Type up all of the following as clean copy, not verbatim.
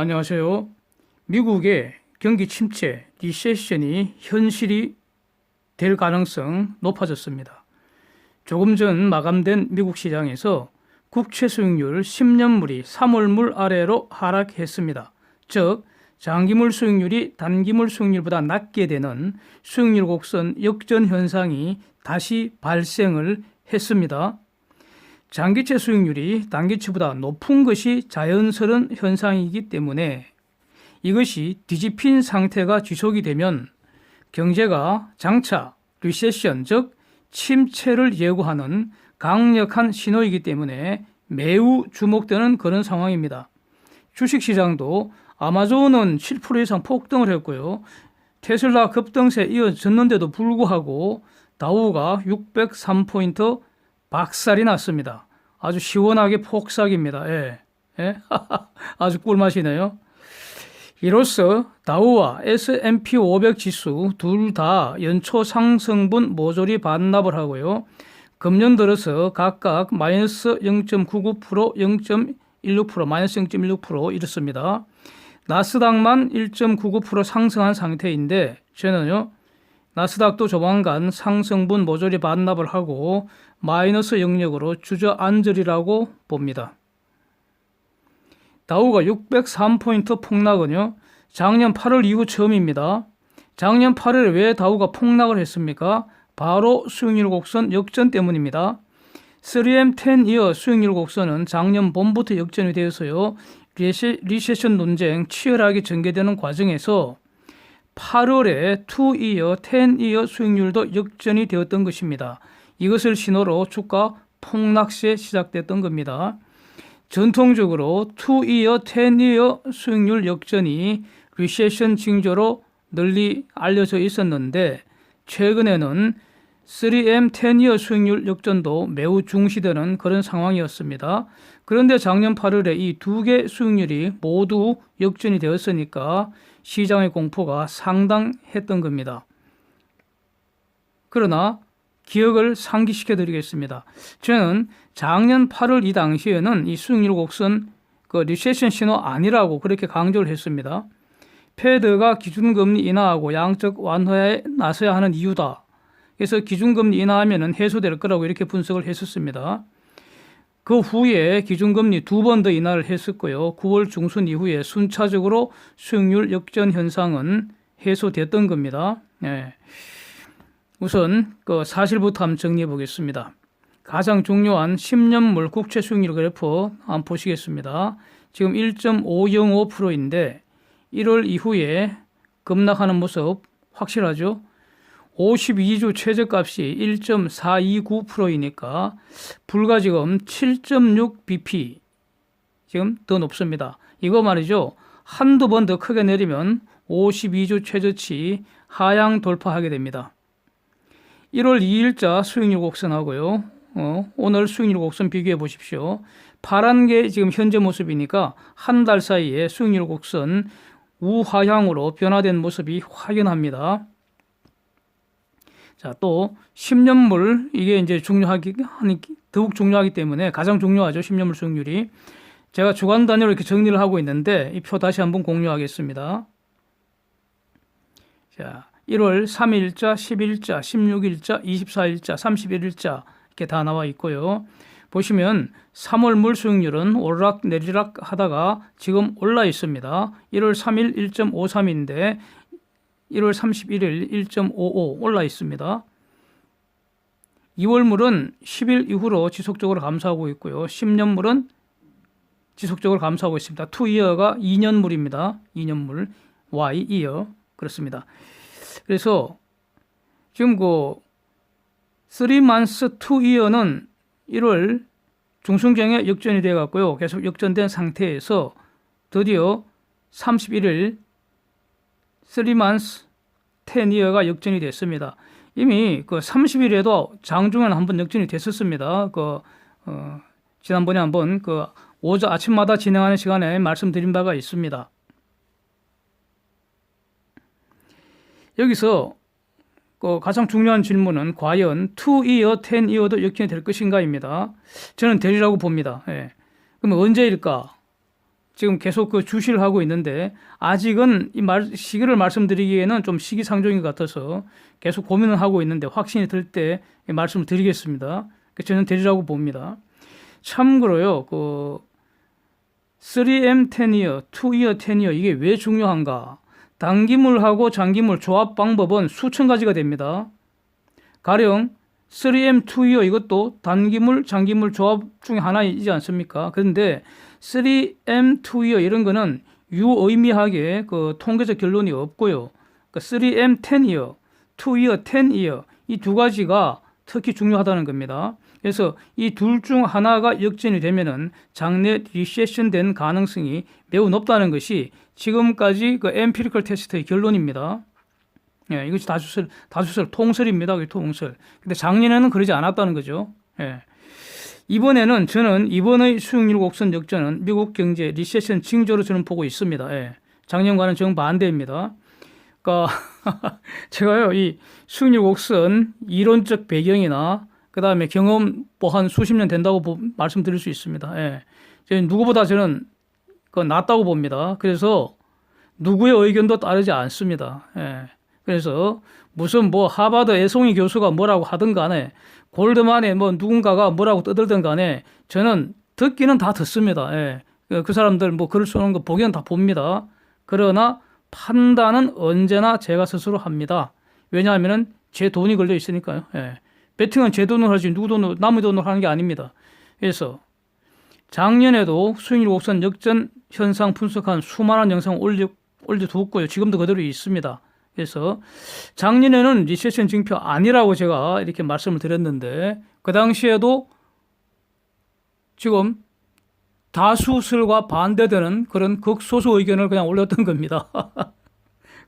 안녕하세요. 미국의 경기 침체, 리세션이 현실이 될 가능성 높아졌습니다. 조금 전 마감된 미국 시장에서 국채 수익률 10년물이 3월물 아래로 하락했습니다. 즉, 장기물 수익률이 단기물 수익률보다 낮게 되는 수익률 곡선 역전 현상이 다시 발생을 했습니다. 장기채 수익률이 단기채보다 높은 것이 자연스러운 현상이기 때문에 이것이 뒤집힌 상태가 지속이 되면 경제가 장차 리세션, 즉 침체를 예고하는 강력한 신호이기 때문에 매우 주목되는 그런 상황입니다. 주식시장도 아마존은 7% 이상 폭등을 했고요. 테슬라 급등세 이어졌는데도 불구하고 다우가 603포인트 박살이 났습니다. 아주 시원하게 폭삭입니다. 예. 아주 꿀맛이네요. 이로써 다우와 S&P 500 지수 둘 다 연초 상승분 모조리 반납을 하고요. 금년 들어서 각각 마이너스 0.99%, 0.16%, 마이너스 0.16% 이렇습니다. 나스닥만 1.99% 상승한 상태인데 저는요, 나스닥도 조만간 상승분 모조리 반납을 하고 마이너스 영역으로 주저앉으리라고 봅니다. 다우가 603포인트 폭락은요, 작년 8월 이후 처음입니다. 작년 8월에 왜 다우가 폭락을 했습니까? 바로 수익률 곡선 역전 때문입니다. 3M 10이어 수익률 곡선은 작년 봄부터 역전이 되어서요, 리세션 논쟁 치열하게 전개되는 과정에서 8월에 2이어, 10이어 수익률도 역전이 되었던 것입니다. 이것을 신호로 주가 폭락세 시작됐던 겁니다. 전통적으로 2이어, 10이어 수익률 역전이 리세션 징조로 널리 알려져 있었는데 최근에는 3M 10이어 수익률 역전도 매우 중시되는 그런 상황이었습니다. 그런데 작년 8월에 이 두 개 수익률이 모두 역전이 되었으니까 시장의 공포가 상당했던 겁니다. 그러나 기억을 상기시켜 드리겠습니다. 저는 작년 8월 이 당시에는 이 수익률 곡선 리세션 신호 아니라고 그렇게 강조를 했습니다. 패드가 기준금리 인하하고 양적 완화에 나서야 하는 이유다. 그래서 기준금리 인하하면 해소될 거라고 이렇게 분석을 했었습니다. 그 후에 기준금리 2번 더 인하를 했었고요. 9월 중순 이후에 순차적으로 수익률 역전 현상은 해소됐던 겁니다. 네. 우선 사실부터 한번 정리해 보겠습니다. 가장 중요한 10년물 국채 수익률 그래프 한번 보시겠습니다. 지금 1.505%인데 1월 이후에 급락하는 모습 확실하죠? 52주 최저값이 1.429%이니까 불과 지금 7.6bp 지금 더 높습니다. 이거 말이죠. 한두 번 더 크게 내리면 52주 최저치 하향 돌파하게 됩니다. 1월 2일자 수익률 곡선하고요. 오늘 수익률 곡선 비교해 보십시오. 파란 게 지금 현재 모습이니까 한 달 사이에 수익률 곡선 우하향으로 변화된 모습이 확연합니다. 자, 또 10년물 이게 이제 더욱 중요하기 때문에 가장 중요하죠. 10년물 수익률이. 제가 주간 단위로 이렇게 정리를 하고 있는데 이 표 다시 한번 공유하겠습니다. 자, 1월 3일자, 10일자, 16일자, 24일자, 31일자 이렇게 다 나와 있고요. 보시면 3월 물 수익률은 오르락 내리락 하다가 지금 올라 있습니다. 1월 3일 1.53인데 1월 31일 1.55 올라 있습니다. 2월 물은 10일 이후로 지속적으로 감소하고 있고요. 10년 물은 지속적으로 감소하고 있습니다. 2이어가 2년 물입니다. 2년 물, Y2이어 그렇습니다. 그래서 지금 3months 2이어는 1월 중순경에 역전이 되어 갔고요. 계속 역전된 상태에서 드디어 31일 3months 10이어가 역전이 됐습니다. 이미 30일에도 장중에는 한번 역전이 됐었습니다. 지난번에 한번 아침마다 진행하는 시간에 말씀드린 바가 있습니다. 여기서 가장 중요한 질문은 과연 2이어, 10이어도 역전이 될 것인가입니다. 저는 되리라고 봅니다. 예. 그럼 언제일까? 지금 계속 그 주시를 하고 있는데 아직은 시기를 말씀드리기에는 좀 시기상조인 것 같아서 계속 고민을 하고 있는데 확신이 들 때 말씀을 드리겠습니다. 저는 되리라고 봅니다. 참고로요, 그 3M 10year, 2year 10year 이게 왜 중요한가? 단기물하고 장기물 조합 방법은 수천 가지가 됩니다. 가령 3M 2year 이것도 단기물, 장기물 조합 중에 하나이지 않습니까? 그런데 3M 2year 이런 거는 유의미하게 그 통계적 결론이 없고요. 그러니까 3M 10year, 2year 10year 이 두 가지가 특히 중요하다는 겁니다. 그래서 이 둘 중 하나가 역전이 되면은 장내 리세션 된 가능성이 매우 높다는 것이 지금까지 그 엠피리컬 테스트의 결론입니다. 예, 이것이 다수설 통설입니다. 통설. 근데 작년에는 그러지 않았다는 거죠. 예. 이번에는 저는 이번의 수익률 곡선 역전은 미국 경제 리세션 징조로 저는 보고 있습니다. 예. 작년과는 정반대입니다. 그러니까 제가요, 이 수익률 곡선 이론적 배경이나 그 다음에 경험 뭐 한 수십 년 된다고 말씀드릴 수 있습니다. 예. 누구보다 저는 그 낫다고 봅니다. 그래서 누구의 의견도 따르지 않습니다. 예. 그래서 무슨 뭐 하버드 애송이 교수가 뭐라고 하든 간에 골드만에 뭐 누군가가 뭐라고 떠들든 간에 저는 듣기는 다 듣습니다. 예. 그 사람들 뭐 글을 쓰는 거 보기는 다 봅니다. 그러나 판단은 언제나 제가 스스로 합니다. 왜냐하면은 제 돈이 걸려 있으니까요. 예. 배팅은 제 돈으로 하지 누구 돈으로 남의 돈으로 하는 게 아닙니다. 그래서 작년에도 수익률 곡선 역전 현상 분석한 수많은 영상 올려두었고요. 지금도 그대로 있습니다. 그래서 작년에는 리세션 징표 아니라고 제가 이렇게 말씀을 드렸는데 그 당시에도 지금 다수설과 반대되는 그런 극소수 의견을 그냥 올렸던 겁니다.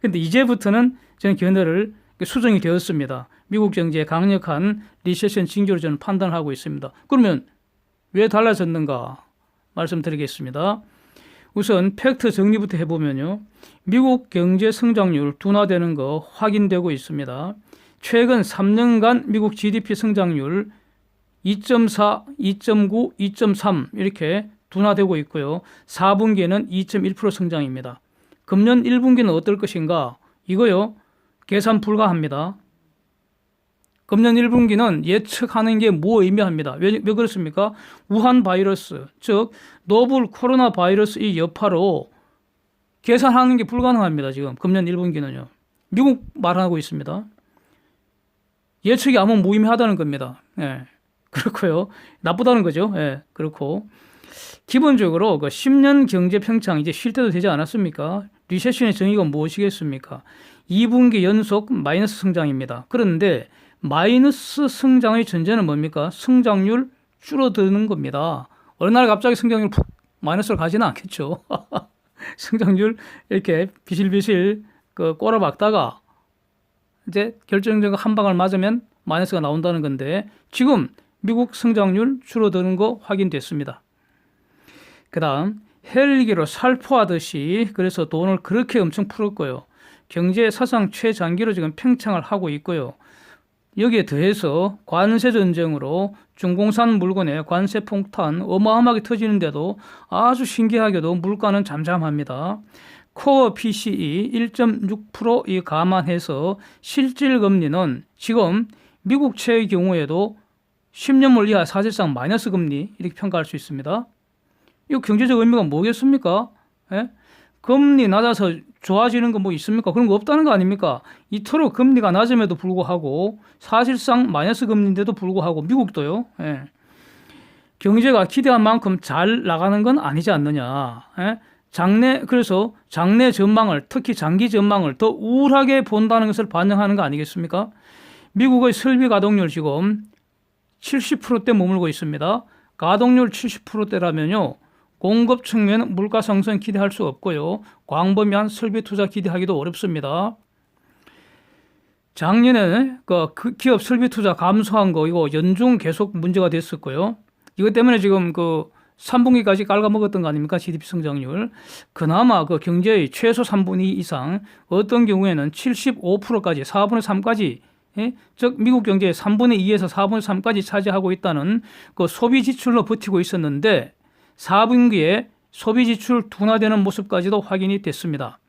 근데 이제부터는 저는 견해를 수정이 되었습니다. 미국 경제의 강력한 리세션 징조로 저는 판단하고 있습니다. 그러면 왜 달라졌는가 말씀드리겠습니다. 우선 팩트 정리부터 해보면요. 미국 경제 성장률 둔화되는 거 확인되고 있습니다. 최근 3년간 미국 GDP 성장률 2.4, 2.9, 2.3 이렇게 둔화되고 있고요. 4분기에는 2.1% 성장입니다. 금년 1분기는 어떨 것인가? 이거요. 계산 불가합니다. 금년 1분기는 예측하는 게 무의미합니다. 왜 그렇습니까? 우한 바이러스, 즉 노블 코로나 바이러스의 여파로 계산하는 게 불가능합니다. 지금 금년 1분기는요. 미국 말하고 있습니다. 예측이 아무 무의미하다는 겁니다. 예, 그렇고요. 나쁘다는 거죠. 예, 그렇고 기본적으로 그 10년 경제 평창 이제 쉴 때도 되지 않았습니까? 리세션의 정의가 무엇이겠습니까? 2분기 연속 마이너스 성장입니다. 그런데 마이너스 성장의 전제는 뭡니까? 성장률 줄어드는 겁니다. 어느 날 갑자기 성장률 마이너스로 가지는 않겠죠. 성장률 이렇게 비실비실 꼬라박다가 이제 결정적인 한 방을 맞으면 마이너스가 나온다는 건데 지금 미국 성장률 줄어드는 거 확인됐습니다. 그 다음 헬기로 살포하듯이 그래서 돈을 그렇게 엄청 풀었고요. 경제 사상 최장기로 지금 팽창을 하고 있고요. 여기에 더해서 관세 전쟁으로 중공산 물건의 관세 폭탄 어마어마하게 터지는데도 아주 신기하게도 물가는 잠잠합니다. 코어 PCE 1.6% 감안해서 실질 금리는 지금 미국채의 경우에도 10년물 이하 사실상 마이너스 금리 이렇게 평가할 수 있습니다. 이 경제적 의미가 뭐겠습니까? 예? 금리 낮아서 좋아지는 거 뭐 있습니까? 그런 거 없다는 거 아닙니까? 이토록 금리가 낮음에도 불구하고 사실상 마이너스 금리인데도 불구하고 미국도요. 예. 경제가 기대한 만큼 잘 나가는 건 아니지 않느냐. 예? 그래서 장래 전망을 특히 장기 전망을 더 우울하게 본다는 것을 반영하는 거 아니겠습니까? 미국의 설비 가동률 지금 70%대 머물고 있습니다. 가동률 70%대라면요. 공급 측면 물가 상승 기대할 수 없고요. 광범위한 설비 투자 기대하기도 어렵습니다. 작년에 그 기업 설비 투자 감소한 거 이거 연중 계속 문제가 됐었고요. 이것 때문에 지금 3분기까지 깔아먹었던 거 아닙니까? GDP 성장률. 그나마 경제의 최소 3분의 2 이상 어떤 경우에는 75%까지 4분의 3까지 즉 미국 경제의 3분의 2에서 4분의 3까지 차지하고 있다는 소비 지출로 버티고 있었는데 4분기에 소비 지출 둔화되는 모습까지도 확인이 됐습니다.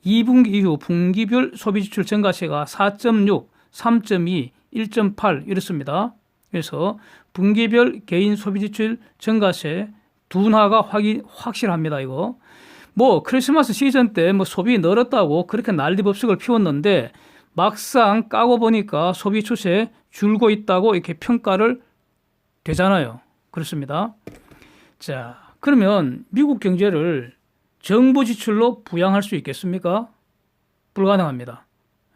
2분기 이후 분기별 소비 지출 증가세가 4.6, 3.2, 1.8 이렇습니다. 그래서 분기별 개인 소비 지출 증가세 둔화가 확실합니다. 이거 뭐 크리스마스 시즌 때 뭐 소비 늘었다고 그렇게 난리법석을 피웠는데 막상 까고 보니까 소비 추세 줄고 있다고 이렇게 평가를 되잖아요. 그렇습니다. 자, 그러면 미국 경제를 정부 지출로 부양할 수 있겠습니까? 불가능합니다.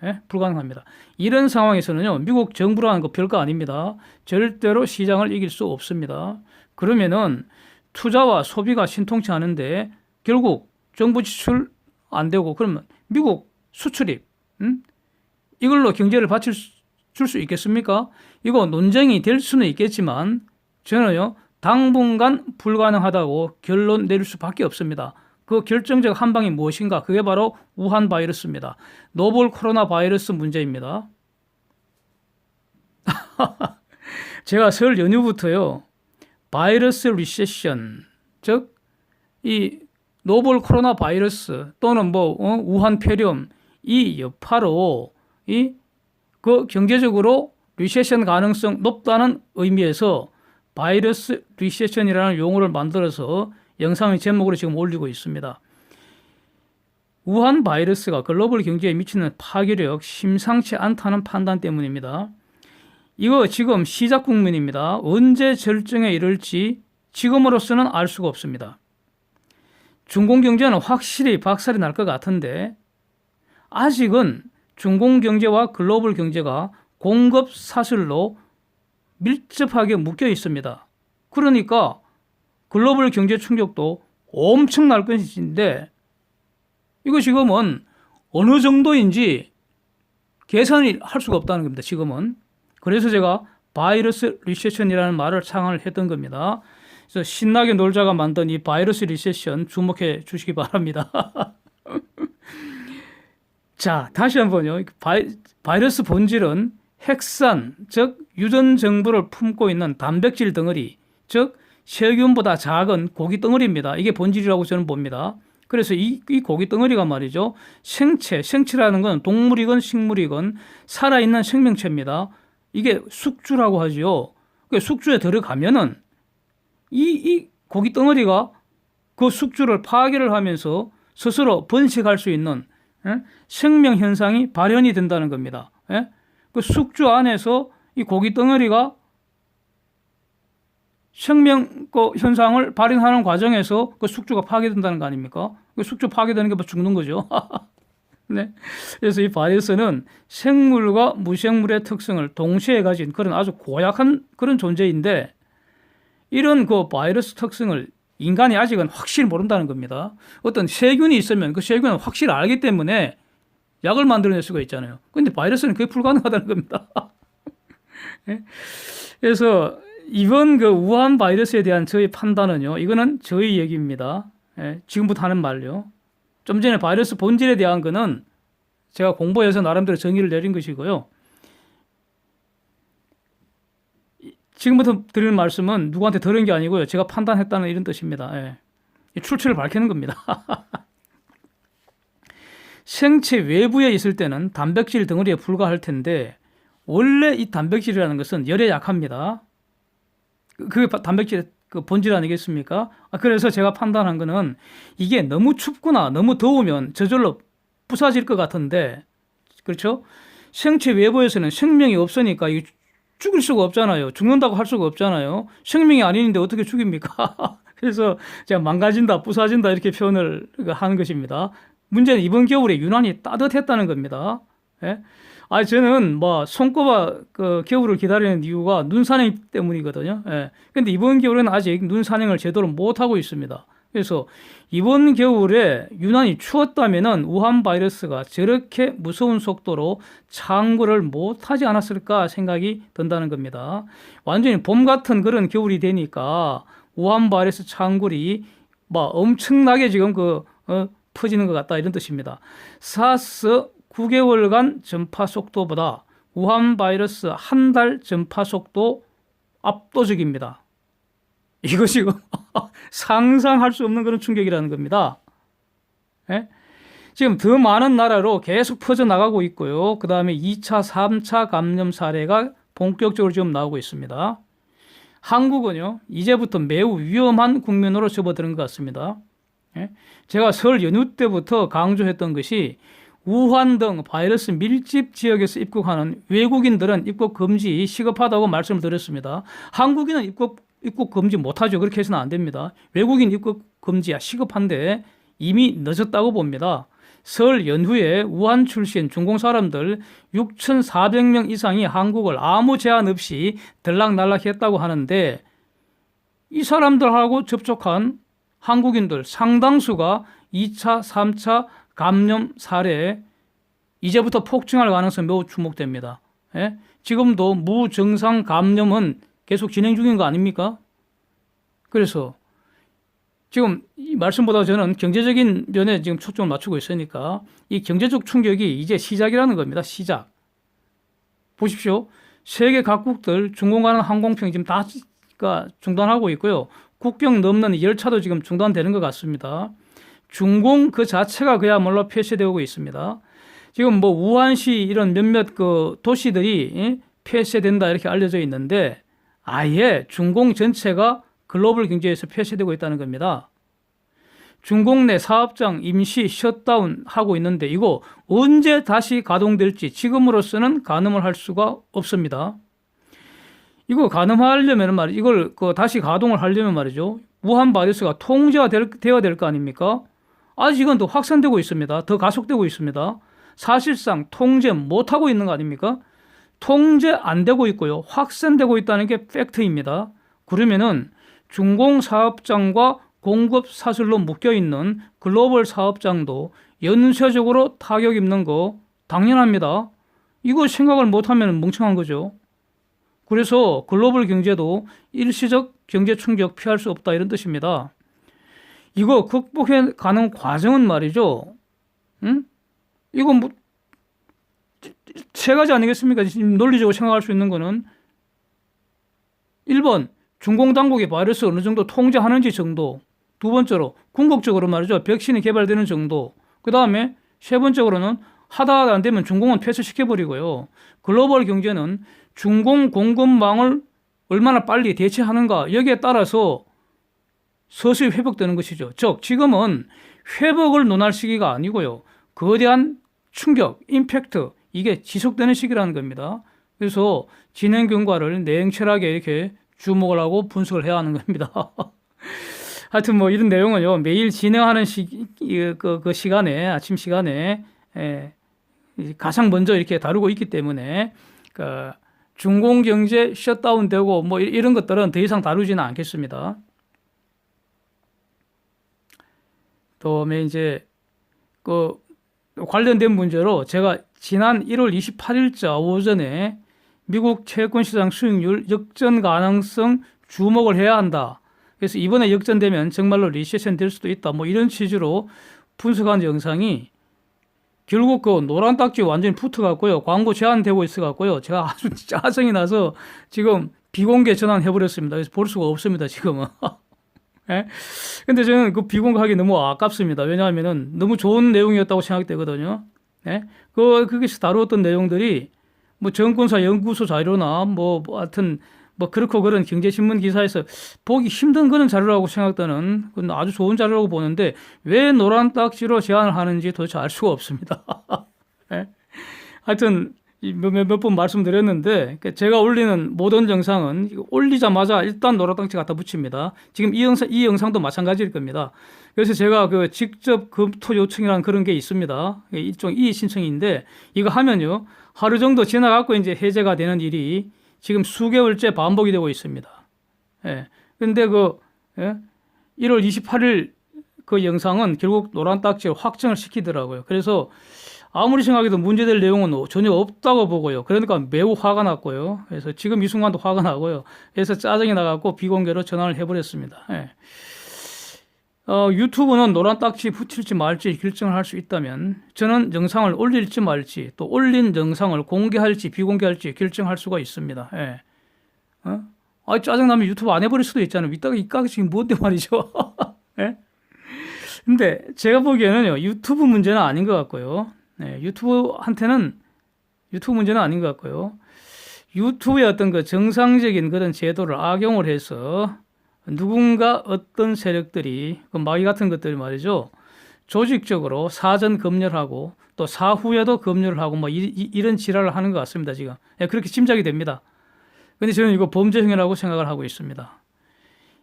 예? 불가능합니다. 이런 상황에서는요, 미국 정부라는 거 별거 아닙니다. 절대로 시장을 이길 수 없습니다. 그러면은 투자와 소비가 신통치 않은데 결국 정부 지출 안 되고 그러면 미국 수출입 이걸로 경제를 받칠 수 있겠습니까? 이거 논쟁이 될 수는 있겠지만 저는요 당분간 불가능하다고 결론 내릴 수밖에 없습니다. 그 결정적 한 방이 무엇인가? 그게 바로 우한 바이러스입니다. 노벨 코로나 바이러스 문제입니다. 제가 설 연휴부터요 바이러스 리세션, 즉 이 노벨 코로나 바이러스 또는 우한 폐렴 이 여파로 그 경제적으로 리세션 가능성 높다는 의미에서 바이러스 리세션이라는 용어를 만들어서 영상의 제목으로 지금 올리고 있습니다. 우한 바이러스가 글로벌 경제에 미치는 파괴력 심상치 않다는 판단 때문입니다. 이거 지금 시작 국면입니다. 언제 절정에 이를지 지금으로서는 알 수가 없습니다. 중공 경제는 확실히 박살이 날 것 같은데 아직은 중공 경제와 글로벌 경제가 공급 사슬로 밀접하게 묶여 있습니다. 그러니까 글로벌 경제 충격도 엄청날 것인데 이거 지금은 어느 정도인지 계산을 할 수가 없다는 겁니다. 지금은. 그래서 제가 바이러스 리세션이라는 말을 창안을 했던 겁니다. 그래서 신나게 놀자가 만든 이 바이러스 리세션 주목해 주시기 바랍니다. 자, 다시 한번요. 바이러스 본질은 핵산, 즉 유전 정보를 품고 있는 단백질 덩어리, 즉 세균보다 작은 고기 덩어리입니다. 이게 본질이라고 저는 봅니다. 그래서 이 고기 덩어리가 말이죠. 생체라는 건 동물이건 식물이건 살아있는 생명체입니다. 이게 숙주라고 하죠. 숙주에 들어가면은 이 고기 덩어리가 그 숙주를 파괴를 하면서 스스로 번식할 수 있는 생명 현상이 발현이 된다는 겁니다. 그 숙주 안에서 이 고기 덩어리가 생명 현상을 발현하는 과정에서 그 숙주가 파괴된다는 거 아닙니까? 그 숙주 파괴되는 게 죽는 거죠. 네. 그래서 이 바이러스는 생물과 무생물의 특성을 동시에 가진 그런 아주 고약한 그런 존재인데 이런 그 바이러스 특성을 인간이 아직은 확실히 모른다는 겁니다. 어떤 세균이 있으면 그 세균은 확실히 알기 때문에 약을 만들어낼 수가 있잖아요. 그런데 바이러스는 그게 불가능하다는 겁니다. 네? 그래서 이번 그 우한 바이러스에 대한 저희 판단은요, 이거는 저희 얘기입니다. 예, 지금부터 하는 말요. 좀 전에 바이러스 본질에 대한 거는 제가 공부해서 나름대로 정의를 내린 것이고요. 지금부터 드리는 말씀은 누구한테 들은 게 아니고요. 제가 판단했다는 이런 뜻입니다. 예. 출처를 밝히는 겁니다. 생체 외부에 있을 때는 단백질 덩어리에 불과할 텐데 원래 이 단백질이라는 것은 열에 약합니다. 그게 단백질의 그 본질 아니겠습니까? 그래서 제가 판단한 거는 이게 너무 춥거나 너무 더우면 저절로 부서질 것 같은데, 그렇죠? 생체 외부에서는 생명이 없으니까 죽일 수가 없잖아요. 죽는다고 할 수가 없잖아요. 생명이 아닌데 어떻게 죽입니까? 그래서 제가 망가진다, 부서진다 이렇게 표현을 하는 것입니다. 문제는 이번 겨울에 유난히 따뜻했다는 겁니다. 예? 저는 손꼽아 그 겨울을 기다리는 이유가 눈산행 때문이거든요. 예. 근데 이번 겨울은 아직 눈산행을 제대로 못하고 있습니다. 그래서 이번 겨울에 유난히 추웠다면은 우한 바이러스가 저렇게 무서운 속도로 창궐을 못하지 않았을까 생각이 든다는 겁니다. 완전히 봄 같은 그런 겨울이 되니까 우한 바이러스 창궐이 엄청나게 지금 퍼지는 것 같다 이런 뜻입니다. 사스 9개월간 전파 속도보다 우한 바이러스 한 달 전파 속도 압도적입니다. 이거 지금 상상할 수 없는 그런 충격이라는 겁니다. 예? 지금 더 많은 나라로 계속 퍼져나가고 있고요. 그 다음에 2차, 3차 감염 사례가 본격적으로 지금 나오고 있습니다. 한국은요, 이제부터 매우 위험한 국면으로 접어드는 것 같습니다. 예? 제가 설 연휴 때부터 강조했던 것이 우한 등 바이러스 밀집 지역에서 입국하는 외국인들은 입국 금지 시급하다고 말씀을 드렸습니다. 한국인은 입국 금지 못하죠. 그렇게 해서는 안 됩니다. 외국인 입국 금지야 시급한데 이미 늦었다고 봅니다. 설 연후에 우한 출신 중공 사람들 6,400명 이상이 한국을 아무 제한 없이 들락날락했다고 하는데 이 사람들하고 접촉한 한국인들 상당수가 2차, 3차 감염 사례에 이제부터 폭증할 가능성이 매우 주목됩니다. 예? 지금도 무증상 감염은 계속 진행 중인 거 아닙니까? 그래서 지금 이 말씀보다 저는 경제적인 면에 지금 초점을 맞추고 있으니까 이 경제적 충격이 이제 시작이라는 겁니다. 시작. 보십시오. 세계 각국들 중공 가는 항공편이 지금 다 중단하고 있고요. 국경 넘는 열차도 지금 중단되는 것 같습니다. 중공 그 자체가 그야말로 폐쇄되고 있습니다. 지금 뭐 우한시 이런 몇몇 그 도시들이 폐쇄된다 이렇게 알려져 있는데 아예 중공 전체가 글로벌 경제에서 폐쇄되고 있다는 겁니다. 중공 내 사업장 임시 셧다운 하고 있는데 이거 언제 다시 가동될지 지금으로서는 가늠을 할 수가 없습니다. 이거 가늠하려면 말이죠. 이걸 다시 가동을 하려면 말이죠. 우한 바이러스가 통제가 되어야 될 거 아닙니까? 아직은 더 확산되고 있습니다. 더 가속되고 있습니다. 사실상 통제 못하고 있는 거 아닙니까? 통제 안 되고 있고요. 확산되고 있다는 게 팩트입니다. 그러면은 중공 사업장과 공급 사슬로 묶여있는 글로벌 사업장도 연쇄적으로 타격 입는 거 당연합니다. 이거 생각을 못하면 멍청한 거죠. 그래서 글로벌 경제도 일시적 경제 충격 피할 수 없다 이런 뜻입니다. 이거 극복해 가는 과정은 말이죠. 이거 뭐 세 가지 아니겠습니까? 지금 논리적으로 생각할 수 있는 거는 1번 중공 당국이 바이러스 어느 정도 통제하는지 정도, 두 번째로 궁극적으로 말이죠. 백신이 개발되는 정도, 그 다음에 세 번째로는 하다가 안 되면 중공은 폐쇄시켜버리고요. 글로벌 경제는 중공 공급망을 얼마나 빨리 대체하는가 여기에 따라서 서서히 회복되는 것이죠. 즉 지금은 회복을 논할 시기가 아니고요. 거대한 충격, 임팩트 이게 지속되는 시기라는 겁니다. 그래서 진행 경과를 냉철하게 이렇게 주목을 하고 분석을 해야 하는 겁니다. 하여튼 뭐 이런 내용은요 매일 진행하는 그 시간에 아침 시간에 가장 먼저 이렇게 다루고 있기 때문에 그 중공 경제 셧다운되고 뭐 이런 것들은 더 이상 다루지는 않겠습니다. 다음에 이제 그 관련된 문제로 제가 지난 1월 28일자 오전에 미국 채권시장 수익률 역전 가능성 주목을 해야 한다. 그래서 이번에 역전되면 정말로 리세션 될 수도 있다. 뭐 이런 취지로 분석한 영상이 결국 그 노란 딱지 완전히 붙어갖고요. 광고 제한되고 있어갖고요. 제가 아주 짜증이 나서 지금 비공개 전환해버렸습니다. 그래서 볼 수가 없습니다. 지금은. 예? 근데 저는 그 비공개하기 너무 아깝습니다. 왜냐하면은 너무 좋은 내용이었다고 생각되거든요. 예? 거기서 다루었던 내용들이 뭐 정권사 연구소 자료나 뭐 하여튼 뭐 그렇고 그런 경제신문 기사에서 보기 힘든 그런 자료라고 생각되는 그건 아주 좋은 자료라고 보는데 왜 노란 딱지로 제안을 하는지 도대체 알 수가 없습니다. 예? 하여튼 몇 번 말씀드렸는데 제가 올리는 모든 영상은 올리자마자 일단 노란 딱지 갖다 붙입니다. 지금 이 영상도 마찬가지일 겁니다. 그래서 제가 그 직접 검토 요청이라는 그런 게 있습니다. 일종 이의 신청인데 이거 하면요 하루 정도 지나갖고 이제 해제가 되는 일이 지금 수개월째 반복이 되고 있습니다. 예. 근데 1월 28일 그 영상은 결국 노란 딱지를 확정을 시키더라고요. 그래서 아무리 생각해도 문제될 내용은 전혀 없다고 보고요. 그러니까 매우 화가 났고요. 그래서 지금 이 순간도 화가 나고요. 그래서 짜증이 나갖고 비공개로 전환을 해버렸습니다. 예. 유튜브는 노란 딱지 붙일지 말지 결정을 할 수 있다면 저는 영상을 올릴지 말지 또 올린 영상을 공개할지 비공개할지 결정할 수가 있습니다. 예. 아, 짜증나면 유튜브 안 해버릴 수도 있잖아요. 이따가 이까지 지금 뭔데 말이죠. 예? 근데 제가 보기에는요, 유튜브 문제는 아닌 것 같고요. 네, 유튜브 문제는 아닌 것 같고요. 유튜브의 어떤 그 정상적인 그런 제도를 악용을 해서 누군가 어떤 세력들이 그 마귀 같은 것들이 말이죠. 조직적으로 사전 검열하고 또 사후에도 검열을 하고 뭐 이런 지랄을 하는 것 같습니다, 지금. 예, 그렇게 짐작이 됩니다. 근데 저는 이거 범죄 행위라고 생각을 하고 있습니다.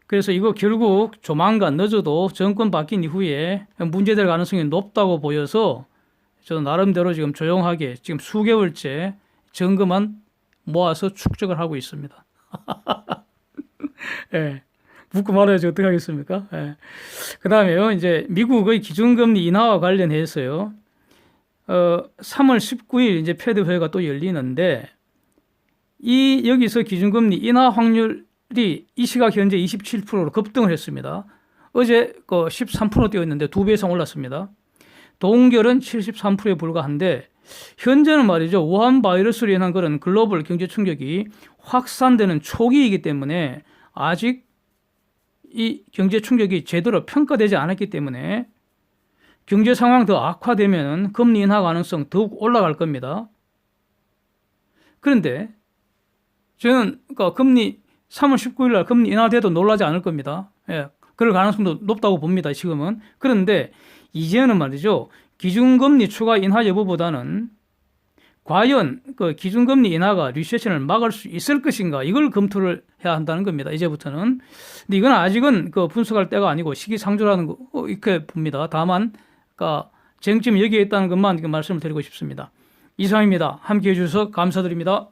그래서 이거 결국 조만간 늦어도 정권 바뀐 이후에 문제될 가능성이 높다고 보여서 저는 나름대로 지금 조용하게 지금 수개월째 점검만 모아서 축적을 하고 있습니다. 예. 묻고 말아야지 어떡하겠습니까? 예. 그 다음에요, 이제 미국의 기준금리 인하와 관련해서요, 3월 19일 이제 패드 회의가 또 열리는데, 여기서 기준금리 인하 확률이 이 시각 현재 27%로 급등을 했습니다. 어제 13% 뛰었는데 2배 이상 올랐습니다. 동결은 73%에 불과한데, 현재는 말이죠, 우한 바이러스로 인한 그런 글로벌 경제 충격이 확산되는 초기이기 때문에 아직 이 경제 충격이 제대로 평가되지 않았기 때문에 경제 상황 더 악화되면 금리 인하 가능성 더욱 올라갈 겁니다. 그런데 저는 금리 3월 19일 날 금리 인하돼도 놀라지 않을 겁니다. 예, 그럴 가능성도 높다고 봅니다, 지금은. 그런데 이제는 말이죠, 기준금리 추가 인하 여부보다는 과연 그 기준금리 인하가 리세션을 막을 수 있을 것인가, 이걸 검토를 해야 한다는 겁니다, 이제부터는. 근데 이건 아직은 분석할 때가 아니고 시기상조라는 거 이렇게 봅니다. 다만 쟁점이 여기에 있다는 것만 말씀을 드리고 싶습니다. 이상입니다. 함께해 주셔서 감사드립니다.